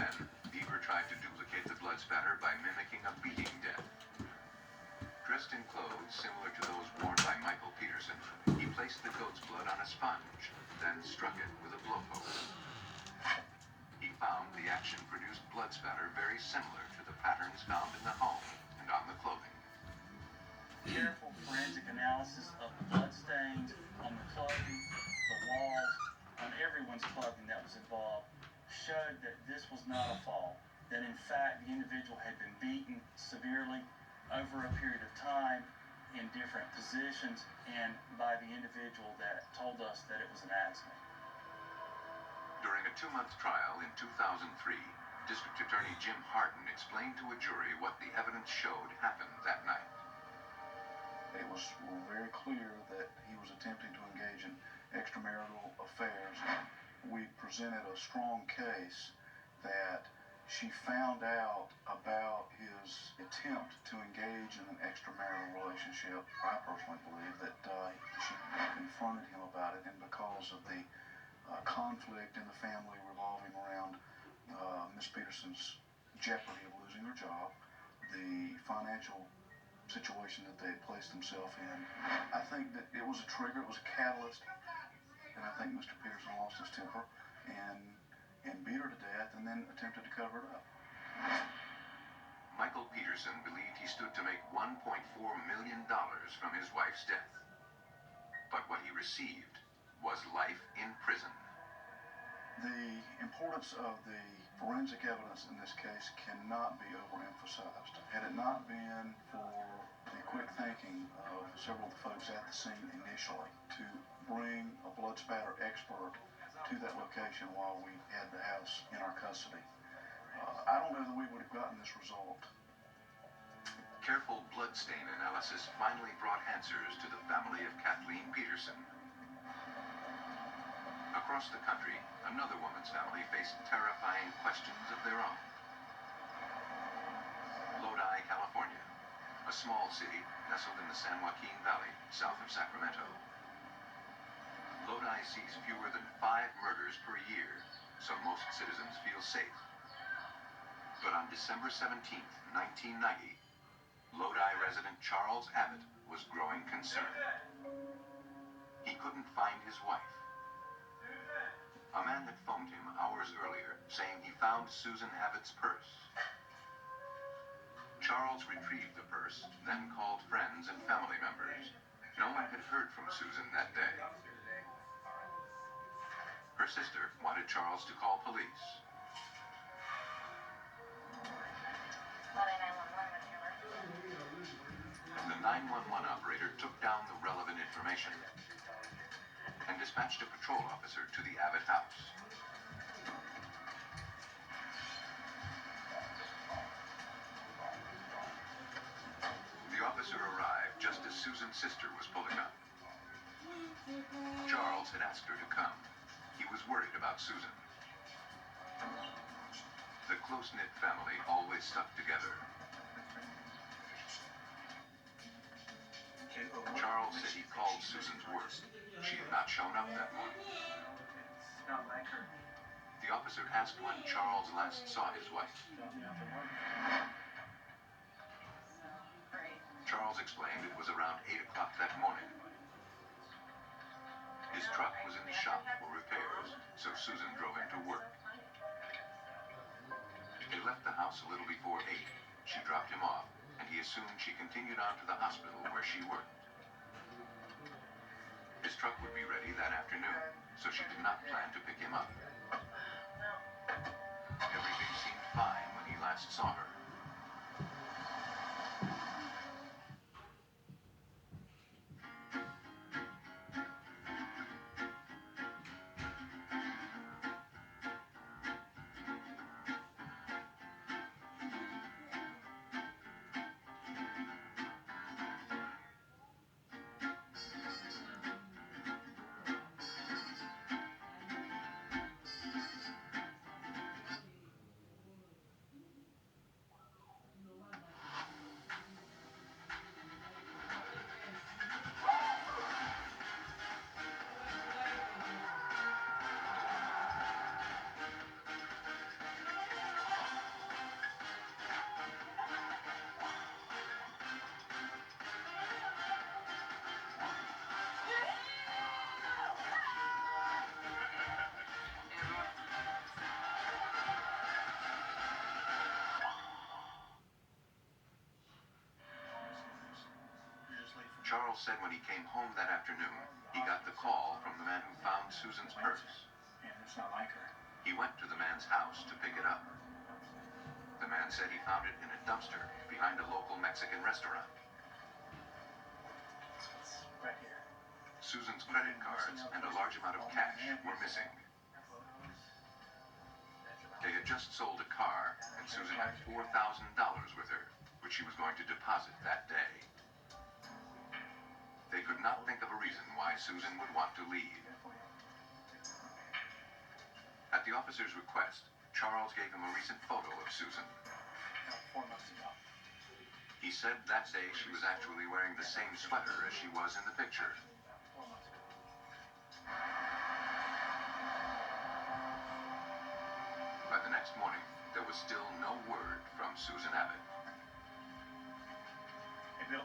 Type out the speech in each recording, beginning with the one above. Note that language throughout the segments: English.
Then, Beaver tried to duplicate the blood spatter by mimicking a beating death. Dressed in clothes similar to those worn by Michael Peterson, he placed the goat's blood on a sponge, then struck it with a blowpoke. He found the action produced blood spatter very similar to the patterns found in the home and on the clothing. Careful forensic analysis of the blood stains on the clothing, the walls, on everyone's clothing that was involved, showed that this was not a fall, that in fact the individual had been beaten severely over a period of time in different positions and by the individual that told us that it was an accident. During a 2-month trial in 2003, District Attorney Jim Harden explained to a jury what the evidence showed happened that night. It was very clear that he was attempting to engage in extramarital affairs. We presented a strong case that she found out about his attempt to engage in an extramarital relationship. I personally believe that she confronted him about it, and because of the conflict in the family revolving around Miss Peterson's jeopardy of losing her job, the financial situation that they had placed themselves in, I think that it was a trigger, it was a catalyst, and I think Mr. Peterson lost his temper and beat her to death and then attempted to cover it up. Michael Peterson believed he stood to make $1.4 million from his wife's death. But what he received was life in prison. The importance of the forensic evidence in this case cannot be overemphasized. Had it not been for the quick thinking of several of the folks at the scene initially to bring a blood spatter expert to that location while we had the house in our custody, I don't know that we would have gotten this result. Careful blood stain analysis finally brought answers to the family of Kathleen Peterson. Across the country, another woman's family faced terrifying questions of their own. Lodi, California, a small city nestled in the San Joaquin Valley, south of Sacramento. Lodi sees fewer than 5 murders per year, so most citizens feel safe. But on December 17, 1990, Lodi resident Charles Abbott was growing concerned. He couldn't find his wife. A man had phoned him hours earlier, saying he found Susan Abbott's purse. Charles retrieved the purse, then called friends and family members. No one had heard from Susan that day. Her sister wanted Charles to call police. The 911 operator took down the relevant information and dispatched a patrol officer to the Abbott house. The officer arrived just as Susan's sister was pulling up. Charles had asked her to come. He was worried about Susan. The close-knit family always stuck together. Charles said he called Susan's work. She had not shown up that morning. The officer asked when Charles last saw his wife. Charles explained it was around 8 o'clock that morning. His truck was in the shop for repairs, so Susan drove him to work. They left the house a little before 8. She dropped him off, and he assumed she continued on to the hospital where she worked. His truck would be ready that afternoon, so she did not plan to pick him up. Everything seemed fine when he last saw her. Charles said when he came home that afternoon, he got the call from the man who found Susan's purse. And it's not like her. He went to the man's house to pick it up. The man said he found it in a dumpster behind a local Mexican restaurant. It's right here. Susan's credit cards and a large amount of cash were missing. They had just sold a car, and Susan had $4,000 with her, which she was going to deposit that day. They could not think of a reason why Susan would want to leave. At the officer's request, Charles gave him a recent photo of Susan. 4 months ago. He said that day she was actually wearing the same sweater as she was in the picture. 4 months ago. By the next morning, there was still no word from Susan Abbott. Hey, Bill.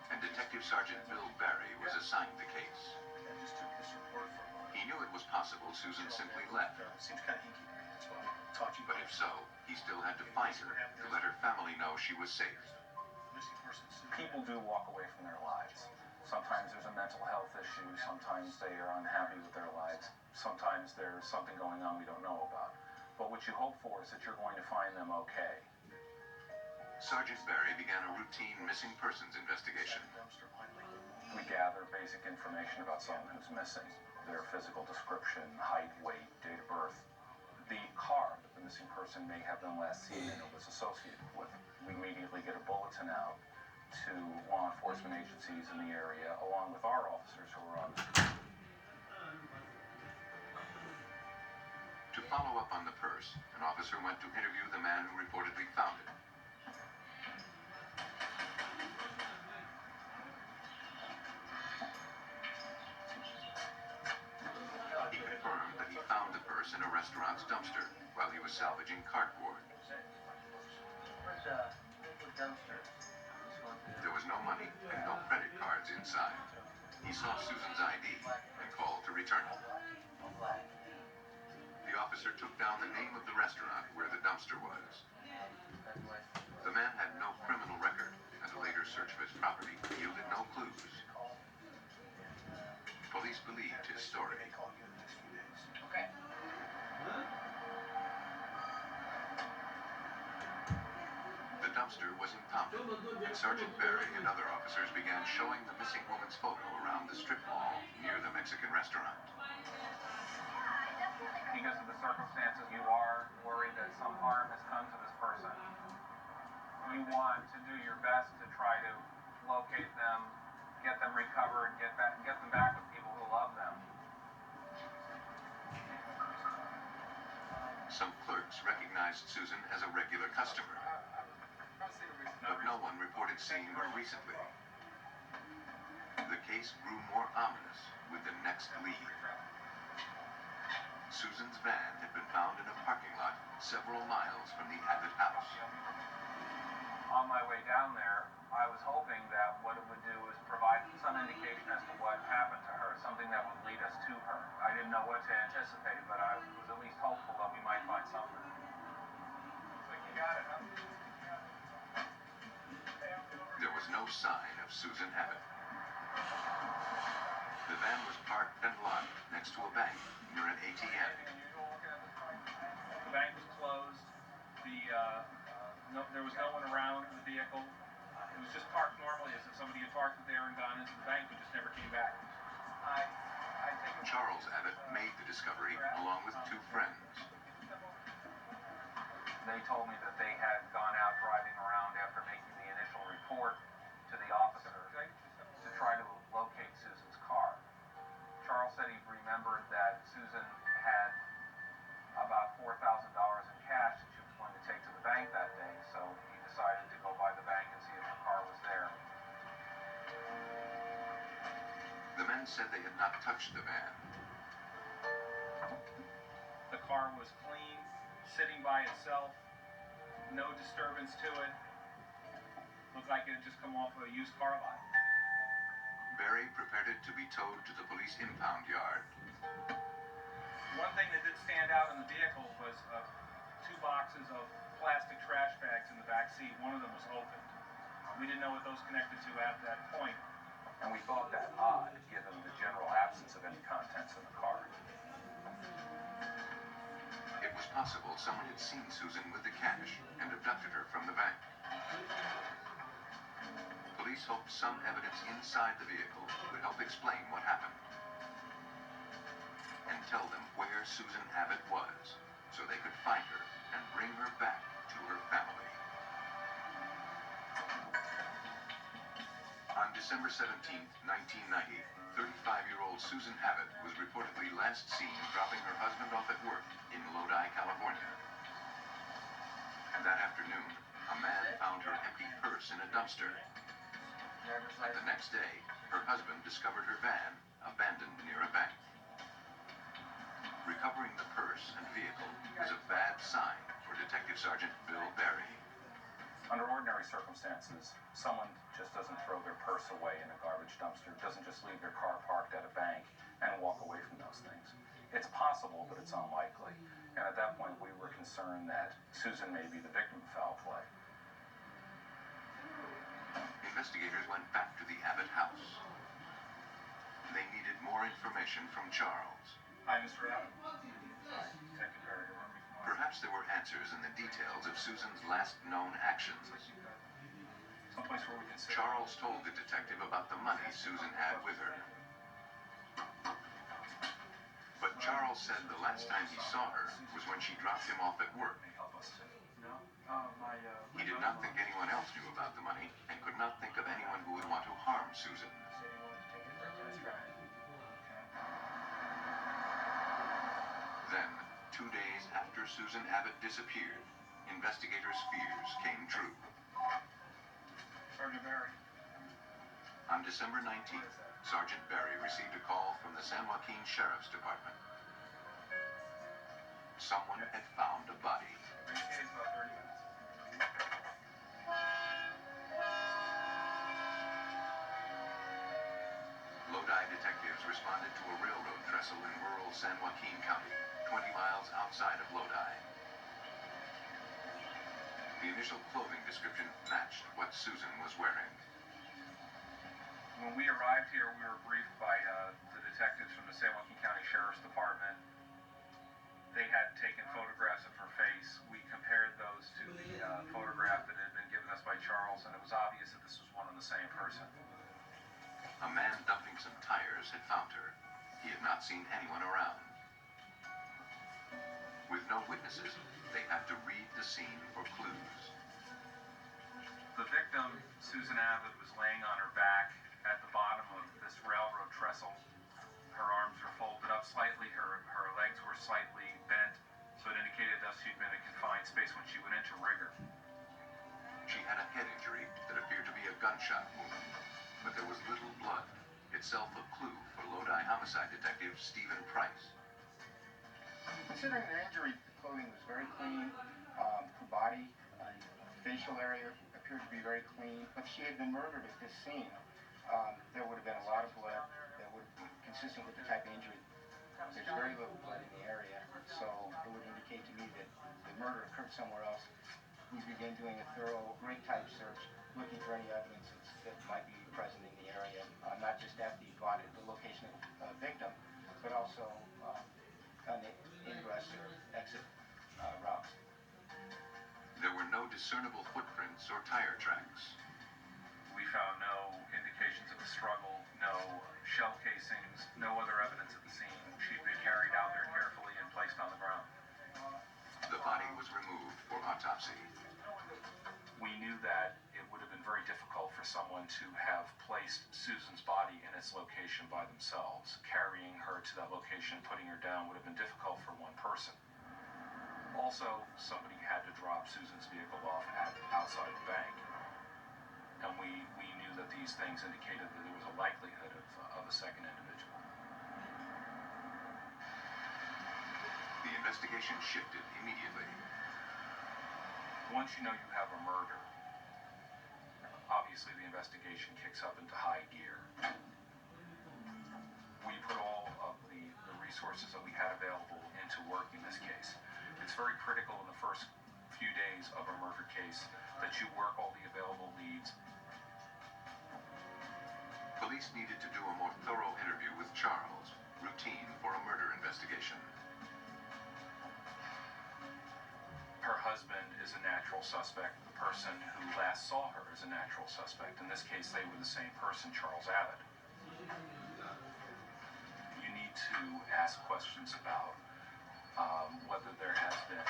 And Detective Sergeant Bill Barry was assigned the case. I just took this report from He knew it was possible Susan simply left, Seems kind of hinky to me. That's why I taught you. but if so, he still had to find her to let her family know she was safe. Missing person Susan. People do walk away from their lives. Sometimes there's a mental health issue, sometimes they are unhappy with their lives, sometimes there's something going on we don't know about. But what you hope for is that you're going to find them okay. Sergeant Barry began a routine missing persons investigation. We gather basic information about someone who's missing. Their physical description, height, weight, date of birth. The car that the missing person may have been last seen in or was associated with. We immediately get a bulletin out to law enforcement agencies in the area, along with our officers who are on the street. To follow up on the purse, an officer went to interview the man who reportedly found it. He confirmed that he found the purse in a restaurant's dumpster while he was salvaging cardboard. Where's the dumpster? There was no money and no credit cards inside. He saw Susan's ID and called to return it. Black. The officer took down the name of the restaurant where the dumpster was. The man had no criminal record, and a later search of his property yielded no clues. Police believed his story. Okay. The dumpster was impounded, and Sergeant Barry and other officers began showing the missing woman's photo around the strip mall near the Mexican restaurant. Because of the circumstances, you are worried that some harm has come to this person. You want to do your best to try to locate them, get them recovered, get them back with people who love them. Some clerks recognized Susan as a regular customer, but no one reported seeing her recently. The case grew more ominous with the next lead. Susan's van had been found in a parking lot several miles from the Abbott house. On my way down there, I was hoping that what it would do is provide some indication as to what happened to her, something that would lead us to her. I didn't know what to anticipate, but I was at least hopeful that we might find something. You got it, huh? There was no sign of Susan Abbott. The van was parked and locked next to a bank near an ATM. The bank was closed. There was no one around the vehicle. It was just parked normally, as if somebody had parked it there and gone into the bank but just never came back. I think Charles Abbott made the discovery along with two friends. They told me that they had gone out driving around after making the initial report to the officer to try to locate Susan's car. Charles said he remembered that Susan had about $4,000 in cash that she was going to take to the bank that day, so he decided to go by the bank and see if her car was there. The men said they had not touched the van. The car was clean, sitting by itself, no disturbance to it. Looked like it had just come off a used car lot. Barry prepared it to be towed to the police impound yard. One thing that did stand out in the vehicle was two boxes of plastic trash bags in the back seat. One of them was opened. We didn't know what those connected to at that point. and we thought that odd given the general absence of any contents in the car. It was possible someone had seen Susan with the cash and abducted her from the bank. Police hoped some evidence inside the vehicle would help explain what happened and tell them where Susan Abbott was so they could find her and bring her back to her family. On December 17, 1990, 35-year-old Susan Abbott was reportedly last seen dropping her husband off at work in Lodi, California. That afternoon, a man found her empty purse in a dumpster. And the next day, her husband discovered her van abandoned near a bank. Recovering the purse and vehicle was a bad sign for Detective Sergeant Bill Berry. Under ordinary circumstances, someone just doesn't throw their purse away in a garbage dumpster, doesn't just leave their car parked at a bank and walk away from those things. It's possible, but it's unlikely. And at that point, we were concerned that Susan may be the victim of foul play. Investigators went back to the Abbott house. They needed more information from Charles. Hi, Mr. Abbott. Hi, Detective Berry. Perhaps there were answers in the details of Susan's last known actions. Someplace where we can sit. Charles told the detective about the money Susan had with her. But Charles said the last time he saw her was when she dropped him off at work. He did not think anyone else knew about the money and could not think of anyone who would want to harm Susan. Then, 2 days after Susan Abbott disappeared, investigators' fears came true. Sergeant Berry. On December 19th, Sergeant Berry received a call from the San Joaquin Sheriff's Department. Someone had found a body. Lodi detectives responded to a railroad trestle in rural San Joaquin County, 20 miles outside of Lodi. The initial clothing description matched what Susan was wearing. When we arrived here, we were briefed by the detectives from the San Joaquin County Sheriff's Department. They had taken photographs of her face. We compared those to the photograph that had been given us by Charles, and it was obvious that this was one and the same person. A man dumping some tires had found her. He had not seen anyone around. With no witnesses, they had to read the scene for clues. The victim, Susan Abbott, was laying on her back at the bottom of this railroad trestle. Her arms were folded up slightly, her legs were slightly bent, so it indicated that she'd been in a confined space when she went into rigor. She had a head injury that appeared to be a gunshot wound, but there was little blood, itself a clue for Lodi homicide detective Stephen Price. Considering the injury, the clothing was very clean. Her body, facial area appeared to be very clean. If she had been murdered at this scene, there would have been a lot of blood that would be consistent with the type of injury. There's very little blood in the area, so it would indicate to me that the murder occurred somewhere else. We began doing a thorough rig-type search, looking for any evidence that might be present in the area, not just at the body, the location of the victim, but also on the ingress or exit routes. There were no discernible footprints or tire tracks. We found no indications of a struggle, no shell casings, no other evidence of the scene. She'd been carried out there carefully and placed on the ground. The body was removed for autopsy. We knew that it would have been very difficult for someone to have placed Susan's body in its location by themselves. Carrying her to that location, putting her down, would have been difficult for one person. Also, somebody had to drop Susan's vehicle off outside the bank. And we knew that these things indicated that there was a likelihood of a second individual. The investigation shifted immediately. Once you know you have a murder, obviously the investigation kicks up into high gear. We put all of the resources that we had available into working this case. It's very critical in the first few days of a murder case that you work all the available leads. Police needed to do a more thorough interview with Charles, routine for a murder investigation. Her husband is a natural suspect. The person who last saw her is a natural suspect. In this case, they were the same person, Charles Abbott. You need to ask questions about whether there has been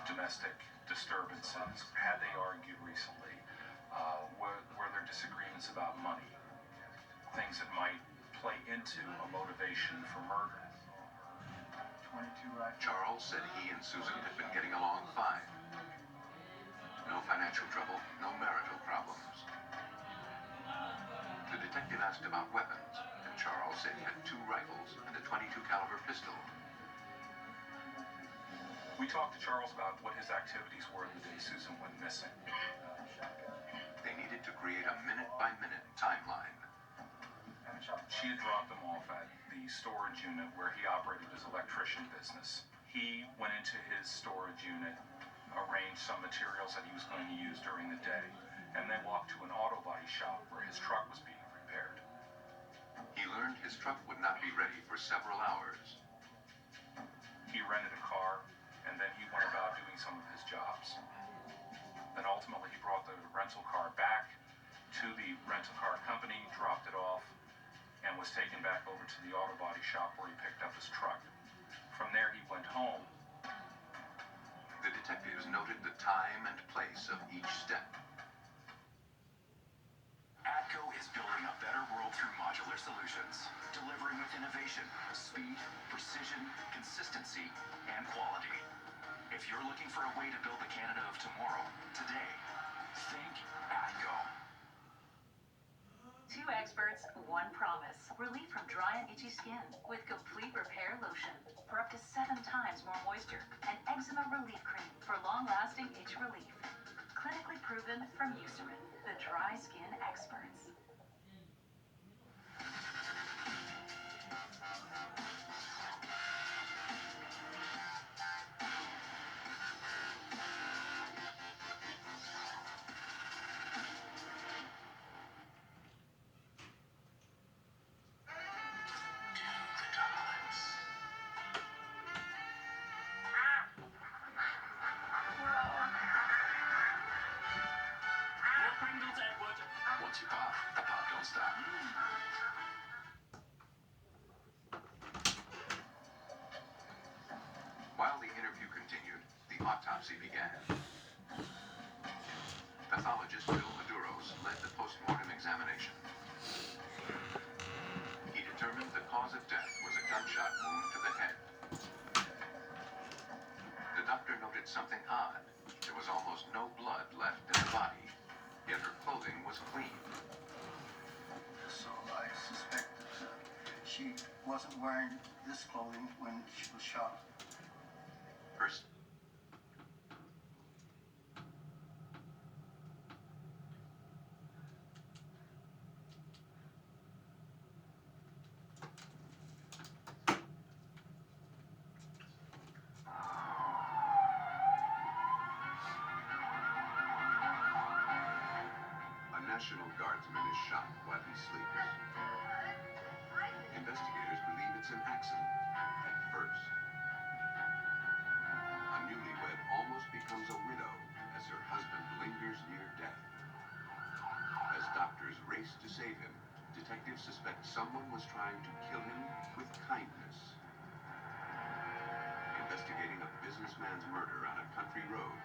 domestic disturbances. Had they argued recently? Were there disagreements about money? Things that might play into a motivation for murder. 22 right. Charles said he and Susan had been getting along fine. No financial trouble, no marital problems. The detective asked about weapons, and Charles said he had 2 rifles and a .22 caliber pistol. We talked to Charles about what his activities were the day Susan went missing. They needed to create a minute-by-minute timeline. She had dropped them off at the storage unit where he operated his electrician business. He went into his storage unit, arranged some materials that he was going to use during the day, and then walked to an auto body shop where his truck was being repaired. He learned his truck would not be ready for several hours. He rented a car, and then he went about doing some of his jobs. Then ultimately he brought the rental car back to the rental car company, dropped it off, and was taken back over to the auto body shop where he picked up his truck. From there he went home. The detectives noted the time and place of each step. ATCO is building a better world through modular solutions, delivering with innovation, speed, precision, consistency, and quality. If you're looking for a way to build the Canada of tomorrow, today, think ATCO. 2 experts, 1 promise. Relief from dry and itchy skin with complete repair lotion for up to 7 times more moisture. And eczema relief cream for long-lasting itch relief. Clinically proven from Eucerin, the dry skin experts. Once you pop, the pop don't stop. While the interview continued, the autopsy began. Pathologist Bill Maduros led the post-mortem examination. He determined the cause of death was a gunshot wound to the head. The doctor noted something odd. There was almost no blood left in the body, yet her clothing was clean. So I suspect that she wasn't wearing this clothing when she was shot. Her National Guardsman is shot while he sleeps. Investigators believe it's an accident at first. A newlywed almost becomes a widow as her husband lingers near death. As doctors race to save him, detectives suspect someone was trying to kill him with kindness. Investigating a businessman's murder on a country road,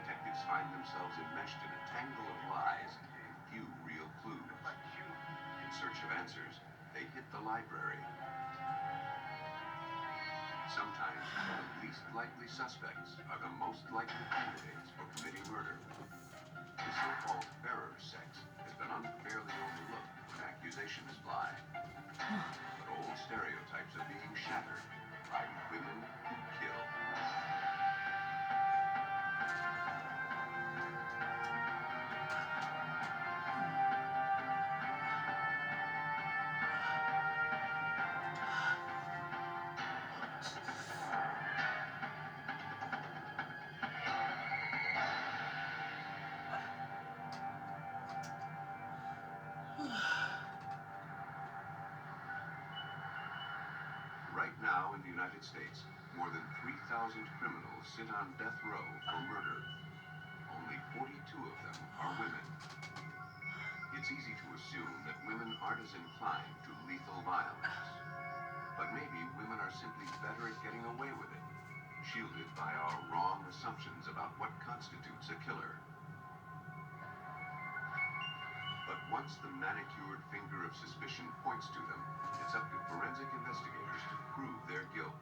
detectives find themselves enmeshed in a tangle of lies and few real clues. In search of answers, they hit the library. Sometimes the least likely suspects are the most likely candidates for committing murder. The so-called bearer sex has been unfairly overlooked when accusations fly. But old stereotypes are being shattered by women who kill. Right now in the United States, more than 3,000 criminals sit on death row for murder. Only 42 of them are women. It's easy to assume that women aren't as inclined to lethal violence. But maybe women are simply better at getting away with it, shielded by our wrong assumptions about what constitutes a killer. But once the manicured finger of suspicion points to them, it's up to forensic investigators to prove their guilt.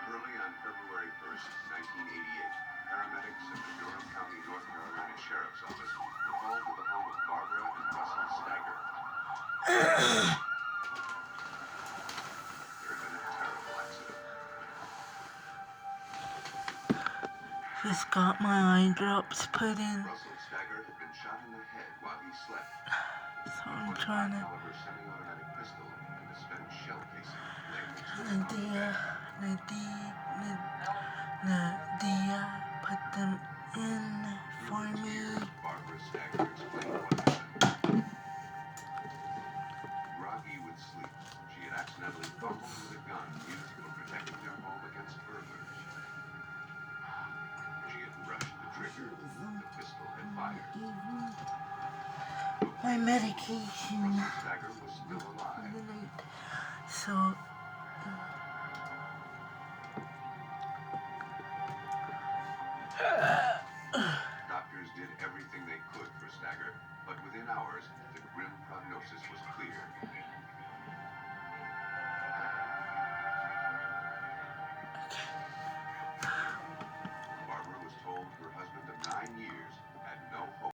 Early on February 1st, 1988, paramedics at the Durham County, North Carolina Sheriff's Office were called to the home of Barbara and Russell Stagger. There had been a terrible accident. Just got my eye drops put in, Russell Stagger had been shot in the head while he slept. so I'm trying to. Caliber semi-automatic pistol and a spent shell casing lay next to him on the bed. Nadia, put them in for me. Barbara Stagger explained what happened. Groggy with sleep, she had accidentally fumbled with a gun used for protecting their home against burglars. She had brushed the trigger. The pistol had fired. My medication. Russell Stagger was still alive. So Doctors did everything they could for Stagger, but within hours, the grim prognosis was clear.